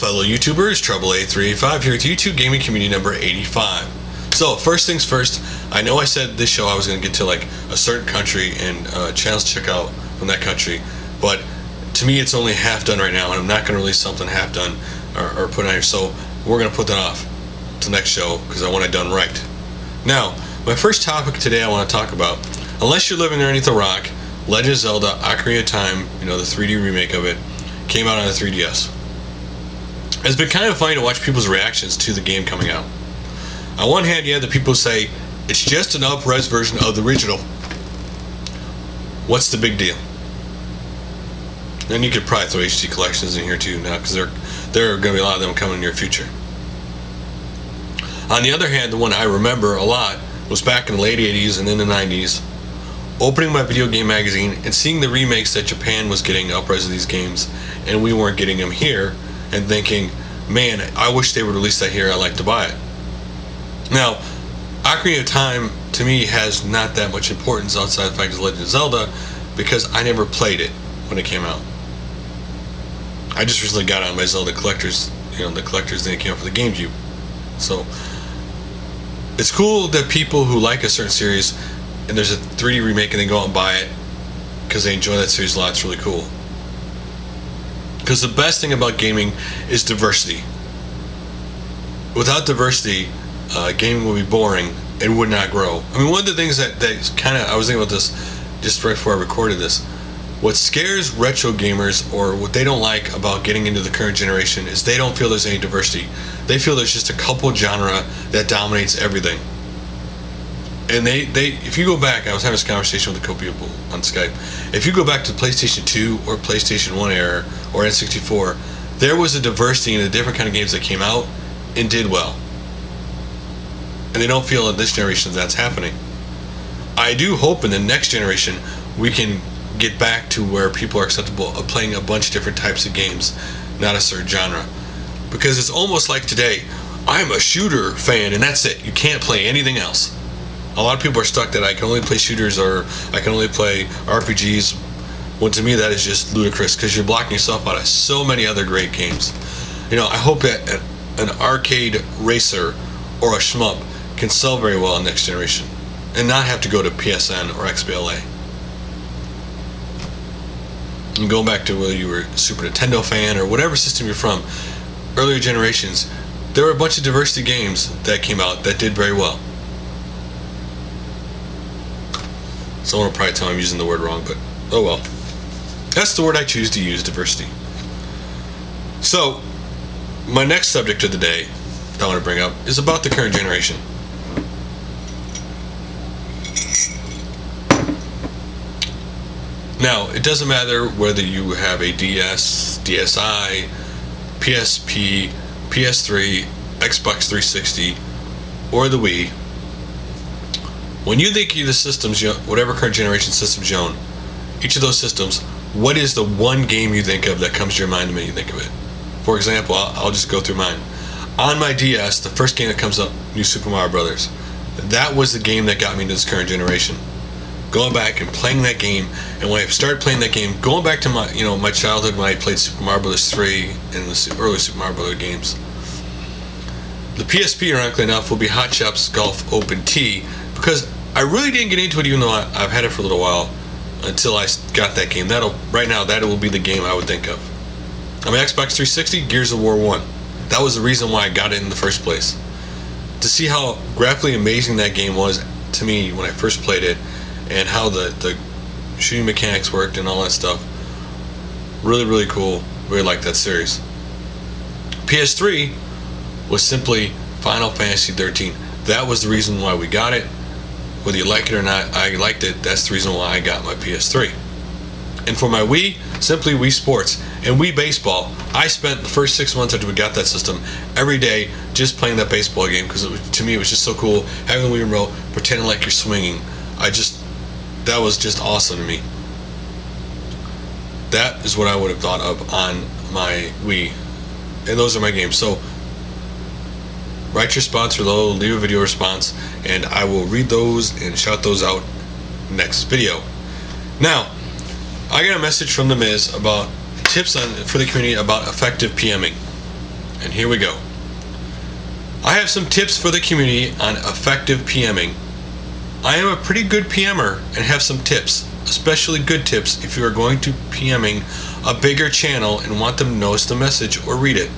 fellow YouTubers, Trouble8385 here with YouTube Gaming Community number 85. So, first things first, I know I said this show I was going to get to like a certain country and channels to check out from that country, but to me it's only half done right now, and I'm not going to release something half done or put on here, so we're going to put that off to the next show because I want it done right. Now, my first topic today I want to talk about, unless you're living underneath a rock, Legend of Zelda Ocarina of Time, you know, the 3D remake of it, came out on the 3DS. It's been kind of funny to watch people's reactions to the game coming out. On one hand, you have the people who say, it's just an up-res version of the original. What's the big deal? And you could probably throw HD collections in here too now, because there are going to be a lot of them coming in the near future. On the other hand, the one I remember a lot was back in the late 80s and in the 90s, opening my video game magazine and seeing the remakes that Japan was getting up-res of these games, and we weren't getting them here, and thinking, man, I wish they would release that here, I'd like to buy it. Now, Ocarina of Time, to me, has not that much importance outside the fact it's Legend of Zelda, because I never played it when it came out. I just recently got on my Zelda collectors, the collectors thing that came out for the GameCube. So, it's cool that people who like a certain series, and there's a 3D remake and they go out and buy it, because they enjoy that series a lot. It's really cool. Because the best thing about gaming is diversity. Without diversity, gaming would be boring and would not grow. I mean, one of the things that kind of, I was thinking about this just right before I recorded this, what scares retro gamers, or what they don't like about getting into the current generation, is they don't feel there's any diversity. They feel there's just a couple genre that dominates everything. And they if you go back, I was having this conversation with a couple people on Skype, if you go back to PlayStation 2 or PlayStation 1 era or N64, there was a diversity in the different kind of games that came out and did well. And they don't feel in this generation that's happening. I do hope in the next generation we can get back to where people are acceptable of playing a bunch of different types of games, not a certain genre. Because it's almost like today, I'm a shooter fan and that's it. You can't play anything else. A lot of people are stuck that I can only play shooters or I can only play RPGs. Well, to me that is just ludicrous, because you're blocking yourself out of so many other great games. I hope that an arcade racer or a shmup can sell very well in next generation and not have to go to PSN or XBLA. And going back to whether you were a Super Nintendo fan or whatever system you're from, earlier generations, there were a bunch of diversity games that came out that did very well. Someone will probably tell me I'm using the word wrong, but oh well. That's the word I choose to use, diversity. So, my next subject of the day that I want to bring up is about the current generation. Now, it doesn't matter whether you have a DS, DSi, PSP, PS3, Xbox 360, or the Wii. When you think of the systems, whatever current generation systems you own, each of those systems, what is the one game you think of that comes to your mind the minute you think of it? For example, I'll just go through mine. On my DS, the first game that comes up, New Super Mario Brothers. That was the game that got me into this current generation. Going back and playing that game, and when I started playing that game, going back to my my childhood when I played Super Mario Brothers 3 and the early Super Mario Brothers games. The PSP, ironically enough, will be Hot Shots Golf Open T, because I really didn't get into it, even though I've had it for a little while, until I got that game. Right now, that will be the game I would think of. On my Xbox 360, Gears of War 1. That was the reason why I got it in the first place. To see how graphically amazing that game was to me when I first played it, and how the shooting mechanics worked and all that stuff. Really, really cool. Really liked that series. PS3 was simply Final Fantasy 13. That was the reason why we got it. Whether you like it or not, I liked it. That's the reason why I got my PS3. And for my Wii, simply Wii Sports and Wii Baseball. I spent the first 6 months after we got that system every day just playing that baseball game, because to me it was just so cool having the Wii remote, pretending like you're swinging. That was just awesome to me. That is what I would have thought of on my Wii. And those are my games. So, write your response below, leave a video response, and I will read those and shout those out next video. Now, I got a message from The Miz about tips for the community about effective PMing. And here we go. I have some tips for the community on effective PMing. I am a pretty good PMer and have some tips, especially good tips if you are going to PMing a bigger channel and want them to notice the message or read it.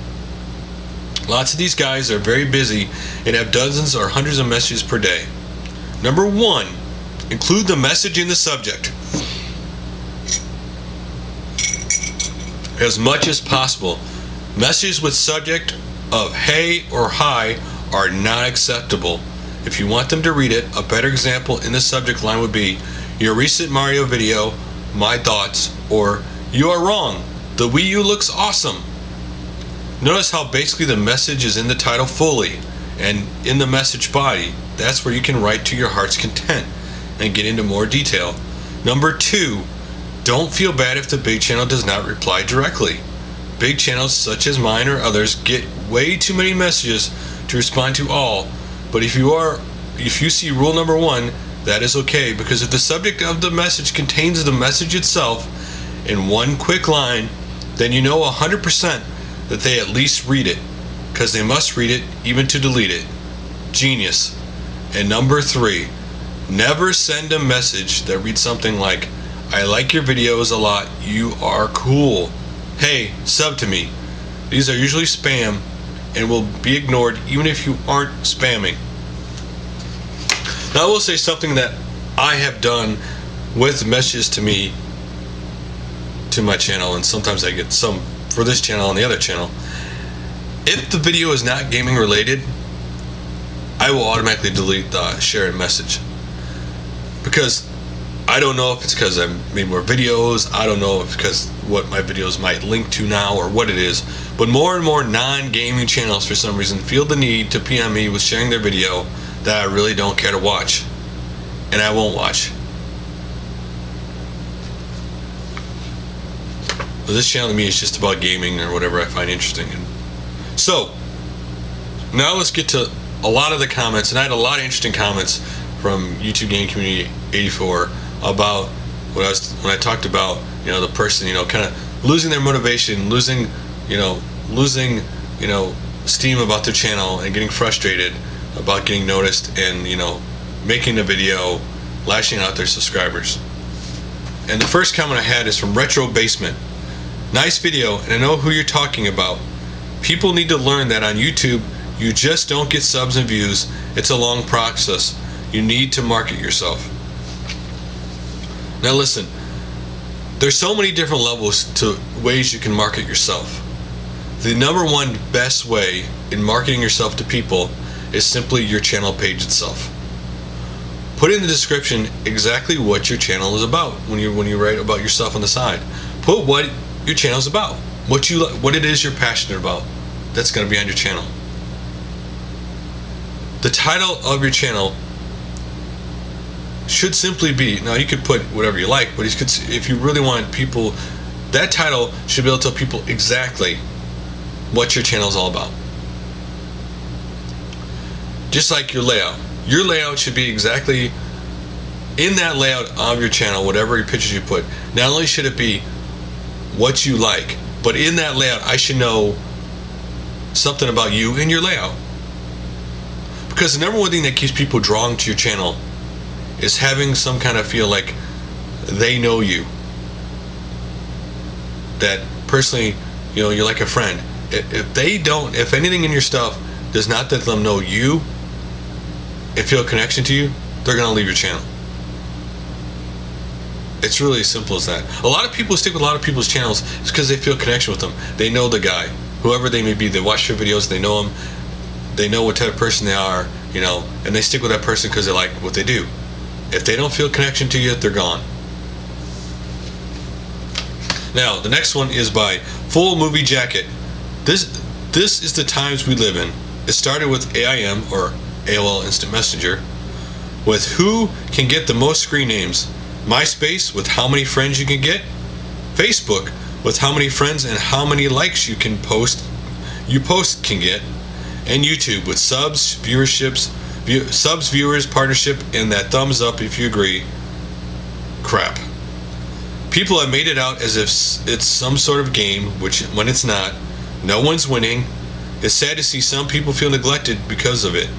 Lots of these guys are very busy and have dozens or hundreds of messages per day. Number 1, include the message in the subject as much as possible. Messages with subject of hey or hi are not acceptable. If you want them to read it, a better example in the subject line would be your recent Mario video, my thoughts, or you are wrong, the Wii U looks awesome. Notice how basically the message is in the title fully and in the message body. That's where you can write to your heart's content and get into more detail. Number 2, don't feel bad if the big channel does not reply directly. Big channels such as mine or others get way too many messages to respond to all, but if you see rule number 1, that is okay, because if the subject of the message contains the message itself in one quick line, then you know 100% that they at least read it, because they must read it even to delete it. Genius. And number 3, never send a message that reads something like, I like your videos a lot, you are cool, hey, sub to me. These are usually spam and will be ignored even if you aren't spamming. Now I will say something that I have done with messages to me to my channel, and sometimes I get some for this channel and the other channel. If the video is not gaming related, I will automatically delete the shared message, because I don't know if it's because I made more videos, I don't know if it's because what my videos might link to now or what it is, but more and more non-gaming channels for some reason feel the need to PM me with sharing their video that I really don't care to watch, and I won't watch. But this channel to me is just about gaming or whatever I find interesting. So now let's get to a lot of the comments, and I had a lot of interesting comments from YouTube Game Community 84 about when I talked about, the person, kind of losing their motivation, losing steam about their channel and getting frustrated about getting noticed and, making a video, lashing out their subscribers. And the first comment I had is from Retro Basement. Nice video, and I know who you're talking about. People need to learn that on YouTube, you just don't get subs and views. It's a long process. You need to market yourself. Now listen, there's so many different levels to ways you can market yourself. The number 1 best way in marketing yourself to people is simply your channel page itself. Put in the description exactly what your channel is about when you write about yourself on the side. Put what your channel is about, what it is you're passionate about. That's going to be on your channel. The title of your channel should simply be, now you could put whatever you like, but if you really want people, that title should be able to tell people exactly what your channel is all about. Just like your layout should be exactly in that layout of your channel, whatever pictures you put. Not only should it be what you like, but in that layout I should know something about you and your layout. Because the number 1 thing that keeps people drawn to your channel is having some kind of feel like they know you. That personally, you're like a friend. If anything in your stuff does not let them know you and feel a connection to you, they're going to leave your channel. It's really as simple as that. A lot of people stick with a lot of people's channels is because they feel a connection with them. They know the guy, whoever they may be. They watch their videos, they know him, they know what type of person they are, and they stick with that person because they like what they do. If they don't feel connection to you, they're gone. Now, the next one is by Full Movie Jacket. This is the times we live in. It started with AIM, or AOL Instant Messenger, with who can get the most screen names. MySpace, with how many friends you can get. Facebook, with how many friends and how many likes you post can get. And YouTube, with subs, viewers, partnership, and that thumbs up if you agree. Crap. People have made it out as if it's some sort of game, which when it's not, no one's winning, It's sad to see some people feel neglected because of it.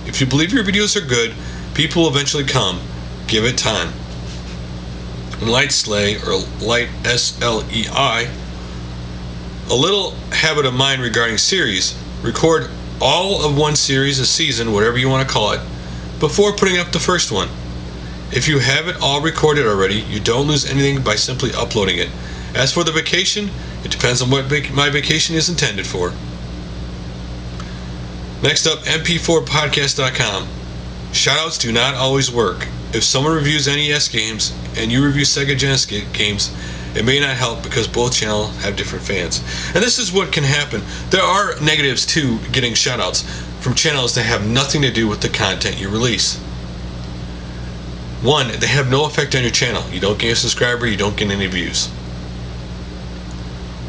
If you believe your videos are good, people will eventually come. Give it time. Light Slay, or Light SLEI, a little habit of mine regarding series: record all of one series, a season, whatever you want to call it, before putting up the first one. If you have it all recorded already, you don't lose anything by simply uploading it. As for the vacation, it depends on what my vacation is intended for. Next up, mp4podcast.com. Shoutouts do not always work. If someone reviews NES games and you review Sega Genesis games, it may not help because both channels have different fans. And this is what can happen. There are negatives to getting shoutouts from channels that have nothing to do with the content you release. One, they have no effect on your channel. You don't gain a subscriber, you don't get any views.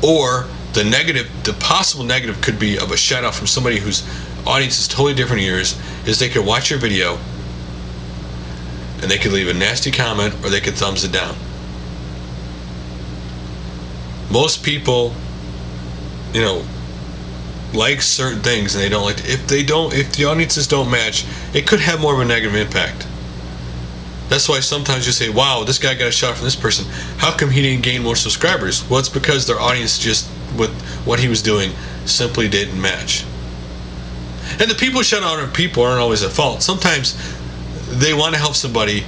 Or the possible negative could be of a shout out from somebody whose audience is totally different than yours, is they could watch your video and they could leave a nasty comment or they could thumbs it down. Most people, like certain things and they don't like if the audiences don't match, it could have more of a negative impact. That's why sometimes you say, wow, this guy got a shout from this person. How come he didn't gain more subscribers? Well, it's because their audience just, with what he was doing, simply didn't match. And the people who shout out on people aren't always at fault. Sometimes they want to help somebody,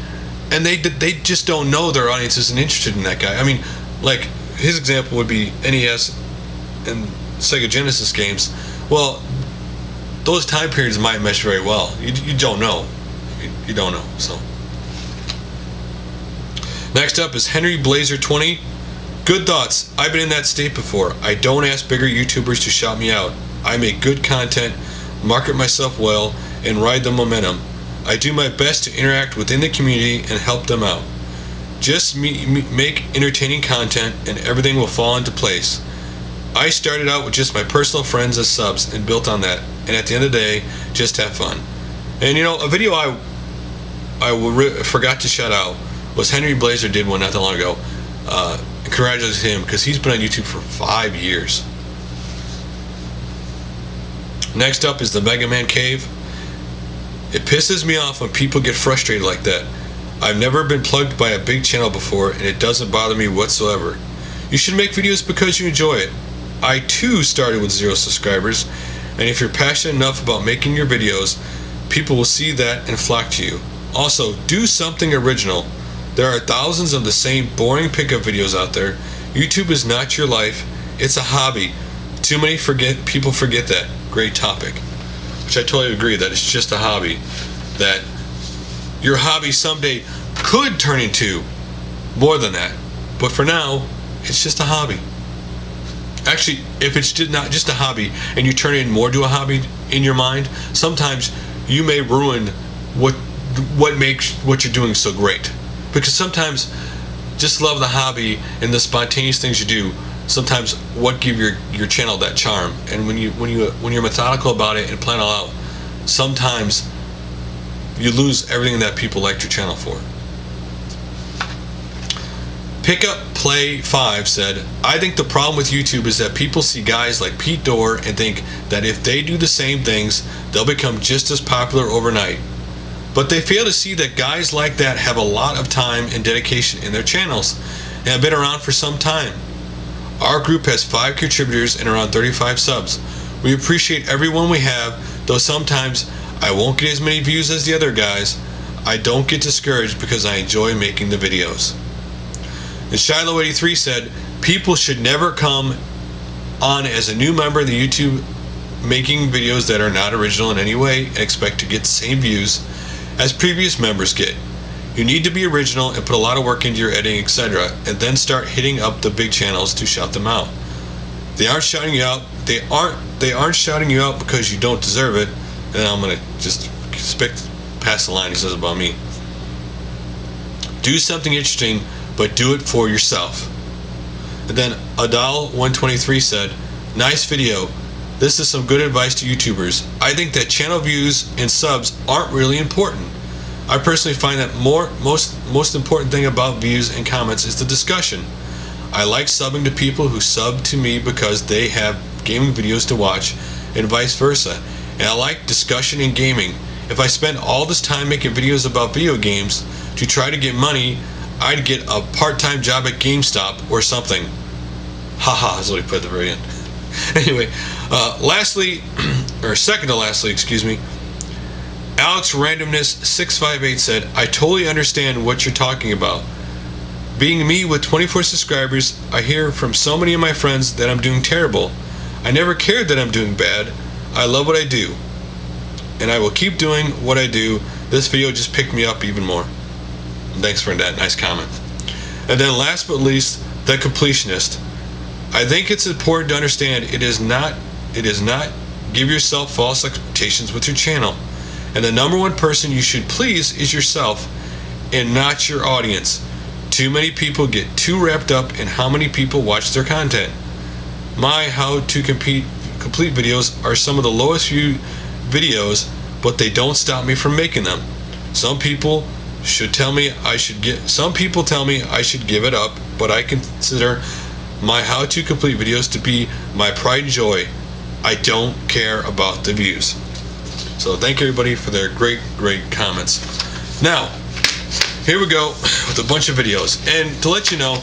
and they just don't know their audience isn't interested in that guy. I mean, like, his example would be NES and Sega Genesis games. Well, those time periods might mesh very well. You don't know. You don't know, so... Next up is Henry Blazer 20. Good thoughts. I've been in that state before. I don't ask bigger YouTubers to shout me out. I make good content, market myself well, and ride the momentum. I do my best to interact within the community and help them out. Just make entertaining content and everything will fall into place. I started out with just my personal friends as subs and built on that. And at the end of the day, just have fun. And a video I forgot to shout out was Henry Blazer did one not that long ago. Congratulations to him because he's been on YouTube for 5 years. Next up is the Mega Man Cave. It pisses me off when people get frustrated like that. I've never been plugged by a big channel before and it doesn't bother me whatsoever. You should make videos because you enjoy it. I too started with 0 subscribers, and if you're passionate enough about making your videos, people will see that and flock to you. Also, do something original. There are thousands of the same boring pickup videos out there. YouTube is not your life, it's a hobby. Too many people forget that. Great topic. Which I totally agree that it's just a hobby. That your hobby someday could turn into more than that. But for now, it's just a hobby. Actually, if it's not just a hobby and you turn it more to a hobby in your mind, sometimes you may ruin what makes what you're doing so great. Because sometimes just love the hobby and the spontaneous things you do. Sometimes what give your channel that charm. And when you're methodical about it and plan it all out, sometimes you lose everything that people liked your channel for. Pick Up Play 5 said, I think the problem with YouTube is that people see guys like Pete Dorr and think that if they do the same things, they'll become just as popular overnight. But they fail to see that guys like that have a lot of time and dedication in their channels and have been around for some time. Our group has 5 contributors and around 35 subs. We appreciate everyone we have, though sometimes I won't get as many views as the other guys. I don't get discouraged because I enjoy making the videos. And Shiloh83 said, people should never come on as a new member in the YouTube making videos that are not original in any way and expect to get the same views as previous members get. You need to be original and put a lot of work into your editing, etc., and then start hitting up the big channels to shout them out. They aren't shouting you out. They aren't shouting you out because you don't deserve it. And I'm gonna just pass the line he says about me. Do something interesting, but do it for yourself. And then Adal123 said, nice video. This is some good advice to YouTubers. I think that channel views and subs aren't really important. I personally find that most important thing about views and comments is the discussion. I like subbing to people who sub to me because they have gaming videos to watch and vice versa. And I like discussion and gaming. If I spent all this time making videos about video games to try to get money, I'd get a part-time job at GameStop or something. Haha, that's what he put at the very end. Anyway, second to lastly, excuse me, Alex Randomness 658 said, I totally understand what you're talking about. Being me with 24 subscribers, I hear from so many of my friends that I'm doing terrible. I never cared that I'm doing bad. I love what I do, and I will keep doing what I do. This video just picked me up even more. Thanks for that nice comment. And then last but least, the completionist. I think it's important to understand it is not give yourself false expectations with your channel. And the number one person you should please is yourself and not your audience. Too many people get too wrapped up in how many people watch their content. My how to complete videos are some of the lowest viewed videos, but they don't stop me from making them. Some people tell me I should give it up, but I consider my how to complete videos to be my pride and joy. I don't care about the views. So thank everybody for their great comments. Now, here we go with a bunch of videos. And to let you know,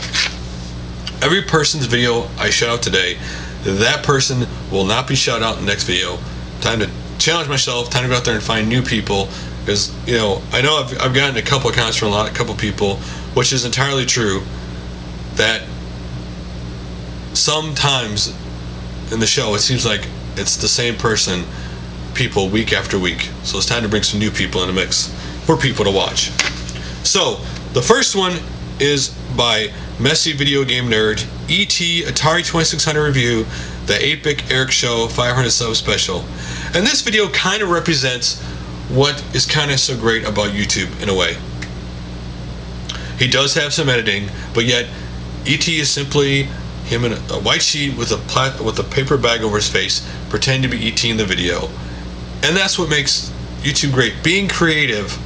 every person's video I shout out today, that person will not be shouted out in the next video. Time to challenge myself, time to go out there and find new people. Because, you know I've gotten a couple of comments from a couple people, which is entirely true, that sometimes in the show it seems like it's the same people week after week. So it's time to bring some new people in the mix for people to watch. So the first one is by Messyvideogamenerd, E.T. Atari 2600 review, the 8-Bit Eric Show 500 sub special. And this video kind of represents what is kind of so great about YouTube in a way. He does have some editing, but yet E.T. is simply him in a white sheet with a paper bag over his face, pretending to be E.T. in the video. And that's what makes YouTube great, being creative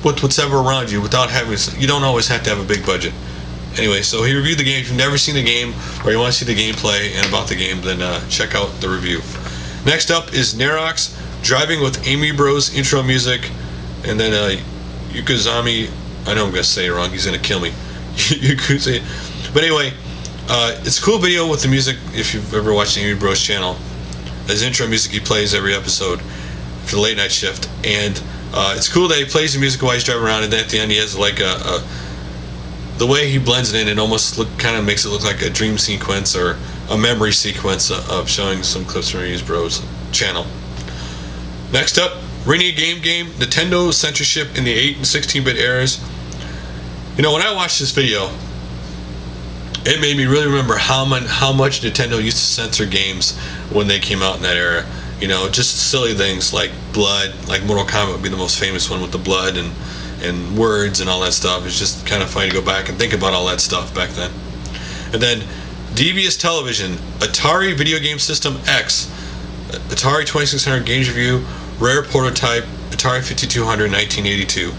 with whatever around you without you don't always have to have a big budget. Anyway, so he reviewed the game. If you've never seen the game or you want to see the gameplay and about the game, then check out the review. Next up is Nerox, Driving with Amy Bros intro music, and then Yukazami, I know I'm going to say it wrong, he's going to kill me. But anyway, it's a cool video with the music if you've ever watched the Amy Bros channel. His intro music he plays every episode for the late night shift, and it's cool that he plays the music while he's driving around, and then at the end he has like the way he blends it in, it almost kind of makes it look like a dream sequence or a memory sequence of showing some clips from Amy Bros channel. Next up, RinryGameGame, Nintendo censorship in the 8 and 16-bit eras. You know, when I watched this video, it made me really remember how much Nintendo used to censor games when they came out in that era. You know, just silly things like blood, like Mortal Kombat would be the most famous one with the blood and words and all that stuff. It's just kind of funny to go back and think about all that stuff back then. And then DeviousTelevision, Atari Video Game System X, Atari 2600 Games Review, Rare Prototype, Atari 5200, 1982.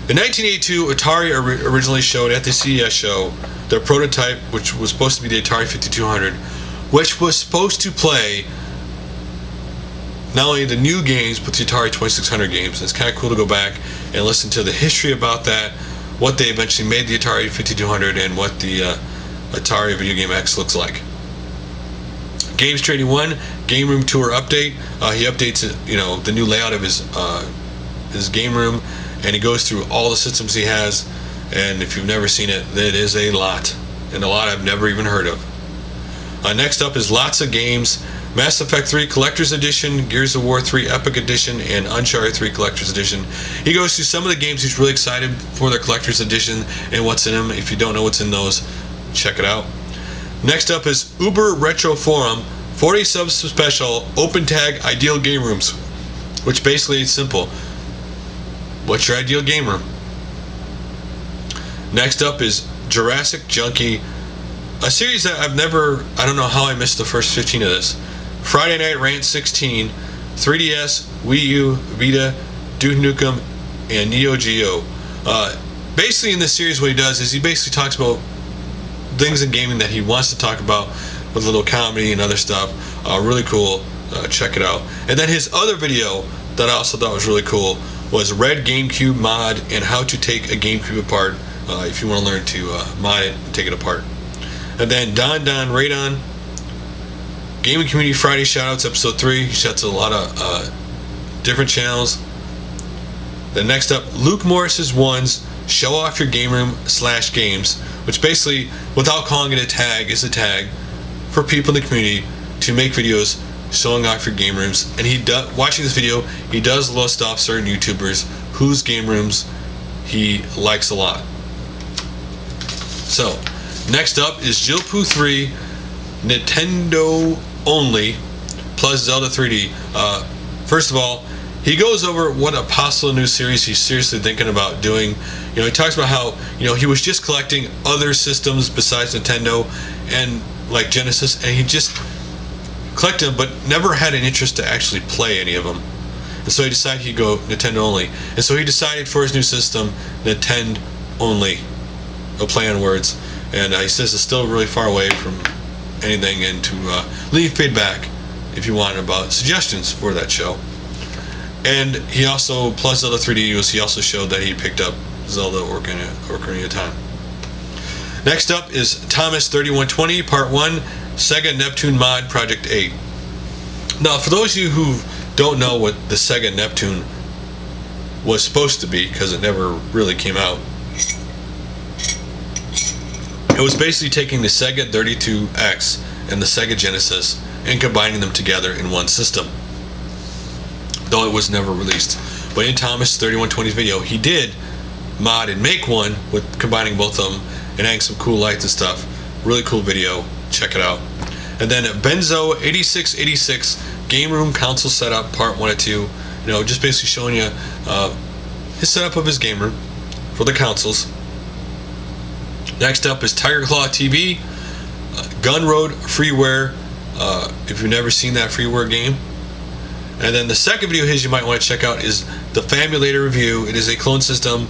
In 1982, Atari originally showed at the CES show their prototype, which was supposed to be the Atari 5200, which was supposed to play not only the new games, but the Atari 2600 games. It's kind of cool to go back and listen to the history about that, what they eventually made the Atari 5200, and what the Atari Video Game X looks like. Games Trading 1, Game Room Tour update. He updates it, the new layout of his game room, and he goes through all the systems he has. And if you've never seen it, it is a lot, and a lot I've never even heard of. Next up is LotsofGames, Mass Effect 3 Collector's Edition, Gears of War 3 Epic Edition, and Uncharted 3 Collector's Edition. He goes through some of the games he's really excited for their Collector's Edition and what's in them. If you don't know what's in those, check it out. Next up is UberRetroForum, 40 subs special, open tag ideal game rooms, which basically is simple. What's your ideal game room? Next up is JurassicJunkie, a series that I don't know how I missed the first 15 of this. Friday Night Rant 16, 3DS, WiiU, Vita, Duke Nukem, and Neo Geo. Basically in this series what he does is he basically talks about things in gaming that he wants to talk about with a little comedy and other stuff. Really cool. Check it out. And then his other video that I also thought was really cool was Red GameCube mod and how to take a GameCube apart if you want to learn to mod it and take it apart. And then DonDonRaiden, Gaming Community Friday Shoutouts, episode 3. He shouts out a lot of different channels. Then next up, Luke Morris's Ones, Show Off Your Game Room / Games, which basically, without calling it a tag, is a tag for people in the community to make videos showing off your game rooms. And he does, watching this video, he does list off certain YouTubers whose game rooms he likes a lot. So, next up is Jillpoo 3, NintendOnly, plus Zelda 3D. First of all, he goes over what a possible new series he's seriously thinking about doing. You know, he talks about how, you know, he was just collecting other systems besides Nintendo and like Genesis, and he just collected them, but never had an interest to actually play any of them. And so he decided he'd go Nintendo only. And so he decided for his new system, Nintendo only, a play on words. And he says it's still really far away from anything, and to leave feedback if you want about suggestions for that show. And he also, plus Zelda 3D use, he also showed that he picked up Zelda Ocarina of Time. Next up is Thomas3120, Part 1, Sega Neptune Mod Project 8. Now, for those of you who don't know what the Sega Neptune was supposed to be, because it never really came out, it was basically taking the Sega 32X and the Sega Genesis and combining them together in one system, though it was never released. But in Thomas3120's video, he did mod and make one with combining both of them and adding some cool lights and stuff. Really cool video. Check it out. And then Benzo8686 Game Room Console Setup Part 1 and 2. You know, just basically showing you his setup of his game room for the consoles. Next up is Tiger Claw TV, Gun Road Freeware, if you've never seen that freeware game. And then the second video of his you might want to check out is the Famulator Review. It is a clone system,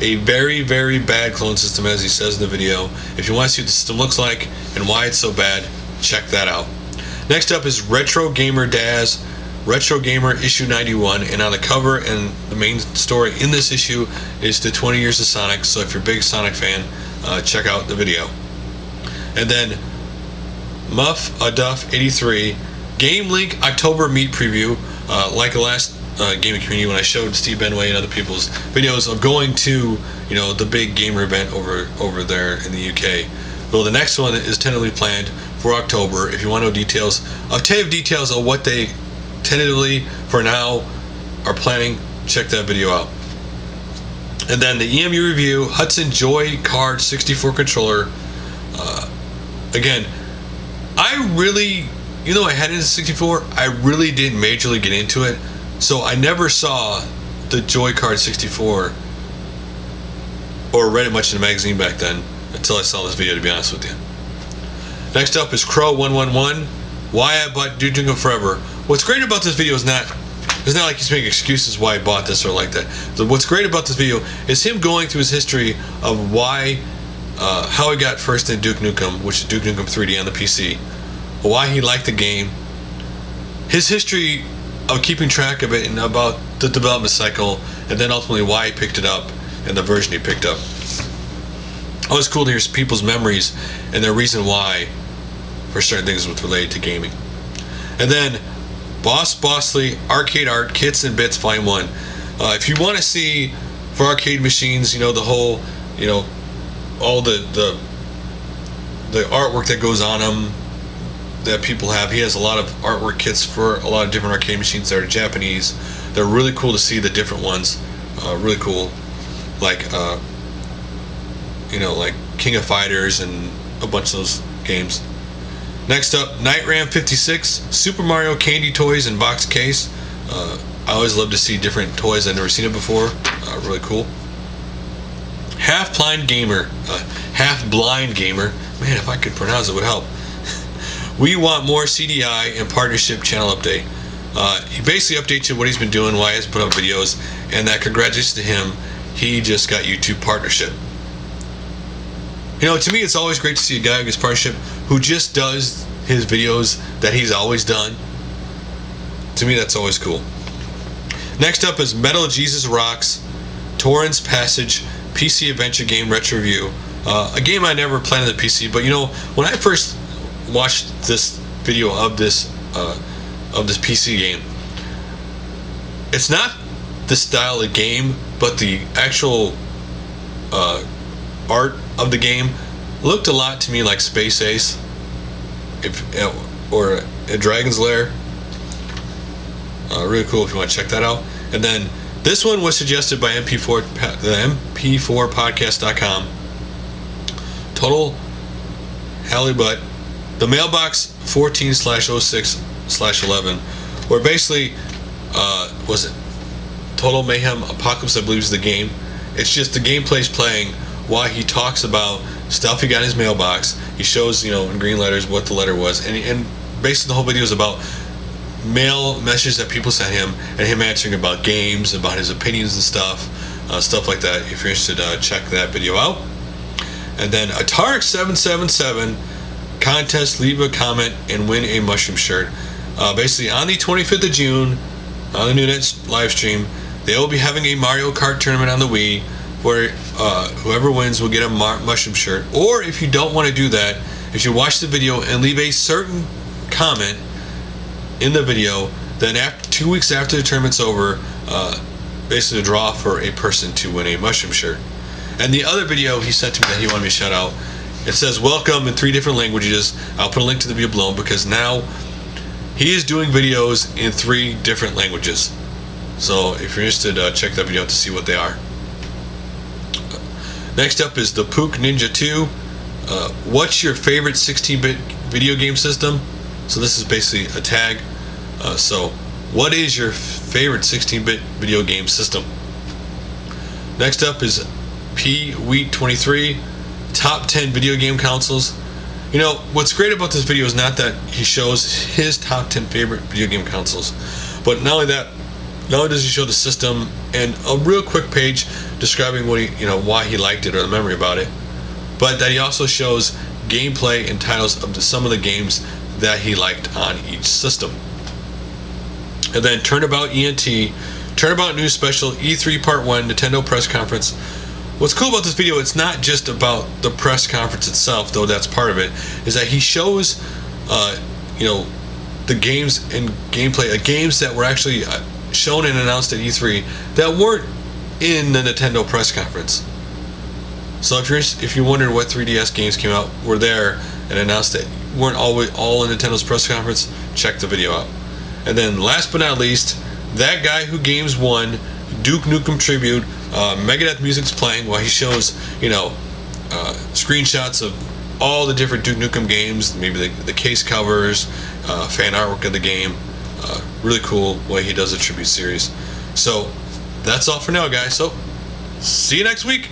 a very, very bad clone system, as he says in the video. If you want to see what the system looks like and why it's so bad, check that out. Next up is Retro Gamer Daz, Retro Gamer issue 91, and on the cover and the main story in this issue is the 20 years of Sonic. So if you're a big Sonic fan, check out the video. And then Muff Duff 83, Game Link October Meet Preview. Like the last gaming community, when I showed Steve Benway and other people's videos of going to, you know, the big gamer event over there in the UK. Well, the next one is tentatively planned for October. If you want to know details, tentative details of what they tentatively for now are planning, check that video out. And then the EMU review, Hudson Joy Card 64 controller. Again, I really, you know, I had it in 64, I really didn't majorly get into it, so I never saw the Joy Card 64 or read it much in the magazine back then until I saw this video, to be honest with you. Next up is Crow111, Why I Bought Duke Nukem Forever. What's great about this video is not like he's making excuses why he bought this or like that. What's great about this video is him going through his history of why, how he got first in Duke Nukem, which is Duke Nukem 3D on the PC, why he liked the game, his history of keeping track of it and about the development cycle, and then ultimately why he picked it up and the version he picked up. Always cool to hear people's memories and their reason why for certain things with related to gaming. And then Bosley Arcade Art Kits and Bits Volume 1. If you want to see for arcade machines, you know, the whole, you know, all the artwork that goes on them that people have. He has a lot of artwork kits for a lot of different arcade machines that are Japanese. They're really cool to see the different ones. Really cool, like you know, like King of Fighters and a bunch of those games. Next up, Night Ram 56, Super Mario Candy Toys and Box Case. I always love to see different toys. I've never seen it before. Really cool. Half Blind Gamer. Man, if I could pronounce it, would help. We want more CDI and partnership channel update. He basically updates you what he's been doing, why he has put up videos, and that congratulations to him, he just got YouTube partnership. You know, to me, it's always great to see a guy who gets partnership who just does his videos that he's always done. To me, that's always cool. Next up is Metal Jesus Rocks, Torrance Passage, PC Adventure Game Retro Review. A game I never played on the PC, but you know, when I first watched this video of this PC game, it's not the style of game, but the actual art of the game looked a lot to me like Space Ace, or a Dragon's Lair. Really cool if you want to check that out. And then this one was suggested by the MP4podcast.com. Total Halibut, the Mailbox 14/06/11, where basically was it Total Mayhem Apocalypse, I believe is the game. It's just the gameplay's playing while he talks about stuff he got in his mailbox. He shows, you know, in green letters what the letter was, and basically the whole video is about mail messages that people sent him and him answering about games, about his opinions and stuff like that. If you're interested, check that video out. And then Atari 777 contest, leave a comment and win a mushroom shirt. Basically on the 25th of June on the Newnet live stream, they will be having a Mario Kart tournament on the Wii where whoever wins will get a mushroom shirt. Or if you don't want to do that, if you watch the video and leave a certain comment in the video, then 2 weeks after the tournament's over, basically a draw for a person to win a mushroom shirt. And the other video he sent to me that he wanted me to shout out, it says welcome in 3 different languages. I'll put a link to the video below because now he is doing videos in 3 different languages. So if you're interested, check that video out to see what they are. Next up is the Pook Ninja 2. What's your favorite 16-bit video game system? So this is basically a tag. So what is your favorite 16-bit video game system? Next up is P-Wheat23, top 10 video game consoles. You know, what's great about this video is not that he shows his top 10 favorite video game consoles, but not only that, not only does he show the system and a real quick page describing what he, you know, why he liked it or the memory about it, but that he also shows gameplay and titles of some of the games that he liked on each system. And then Turnabout ENT, Turnabout News Special E3 Part 1 Nintendo Press Conference. What's cool about this video, it's not just about the press conference itself, though that's part of it, is that he shows you know, the games and gameplay, games that were actually shown and announced at E3 that weren't in the Nintendo press conference. So if you're wondering what 3DS games came out, were there and announced that weren't all in Nintendo's press conference, check the video out. And then last but not least, That Guy Who Games Won, Duke Nukem Tribute. Megadeth music's playing while he shows, you know, screenshots of all the different Duke Nukem games, maybe the case covers, fan artwork of the game. Really cool way he does a tribute series. So that's all for now, guys. So see you next week.